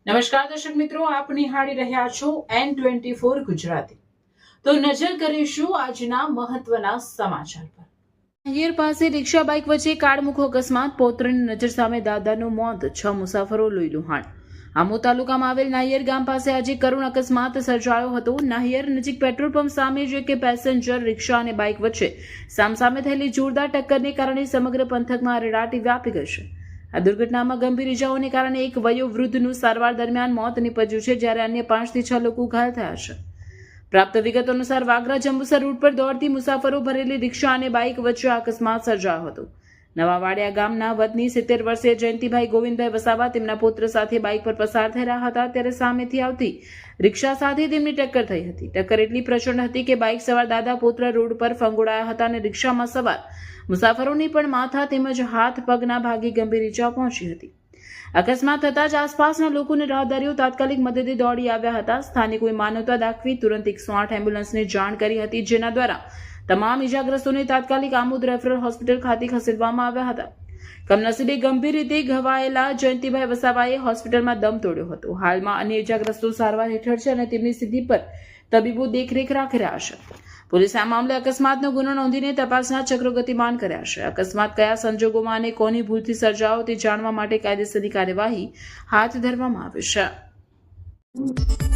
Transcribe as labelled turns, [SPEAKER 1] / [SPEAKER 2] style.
[SPEAKER 1] નમસ્કાર દર્શક મિત્રો, આપ નિહાળી રહ્યા છો N24 ગુજરાતી। તો નજર કરીશું આજના મહત્વના સમાચાર પર। નાહિયર પાસે રિક્ષા બાઇક વચ્ચે કાળમુખો અકસ્માત, પૌત્રની નજર સામે દાદાનું મોત, 6 મુસાફરો લોહી લુહાણ। આમોદ તાલુકામાં આવેલ નાહિયર ગામ પાસે આજે કરુણ અકસ્માત સર્જાયો હતો। નાહિયર નજીક પેટ્રોલ પંપ સામે જ એક પેસેન્જર રિક્ષા અને બાઇક વચ્ચે સામસામે થયેલી જોરદાર ટક્કરને કારણે સમગ્ર પંથકમાં અરેરાટી વ્યાપી ગઈ છે। આ દુર્ઘટનામાં ગંભીર ઇજાઓને કારણે એક વયોવૃદ્ધનું સારવાર દરમિયાન મોત નીપજ્યું છે, જ્યારે અન્ય 5 થી 6 લોકો ઘાયલ થયા છે। પ્રાપ્ત વિગતો અનુસાર વાગરા જંબુસર રૂટ પર દોડતી મુસાફરો ભરેલી રિક્ષા અને બાઇક વચ્ચે અકસ્માત સર્જાયો હતો। નવાવાડિયા ગામના વતની 70 વર્ષીય જયંતિભાઈ ગોવિંદભાઈ વસાવા તેમના પુત્ર સાથે બાઇક પર પસાર થઈ રહ્યા હતા, ત્યારે સામેથી આવતી રિક્ષા સાથે તેમની ટક્કર થઈ હતી। ટક્કર એટલી પ્રચંડ હતી કે બાઇક સવાર દાદા પુત્ર રોડ પર ફંગોળાયા હતા અને રિક્ષામાં સવાર મુસાફરોની પણ માથા તેમજ હાથ પગના ભાગે ગંભીર ઈજા પહોંચી હતી। અકસ્માત થતાં જ આસપાસના લોકોને રાહદારીઓ તાત્કાલિક મદદે દોડી આવ્યા હતા। સ્થાનિકોએ માનવતા દાખવી તુરંત 108 એમ્બ્યુલન્સને જાણ કરી હતી, જેના દ્વારા તમામ ઈજાગ્રસ્તોને તાત્કાલિક આમોદ રેફરલ હોસ્પિટલ ખાતે ખસેડવામાં આવ્યા હતા। કમનસીબે ગંભીર રીતે ઘવાયેલા જયંતિભાઈ વસાવાએ હોસ્પિટલમાં દમ તોડ્યો હતો। હાલમાં અન્ય ઈજાગ્રસ્તો સારવાર હેઠળ છે અને તેમની સ્થિતિ પર તબીબો દેખરેખ રાખી રહ્યા છે। પોલીસે આ મામલે અકસ્માતનો ગુનો નોંધીને તપાસના ચક્રો ગતિમાન કર્યા છે। અકસ્માત કયા સંજોગોમાં અને કોની ભૂલથી સર્જાયો તે જાણવા માટે કાયદેસરની કાર્યવાહી હાથ ધરવામાં આવી છે।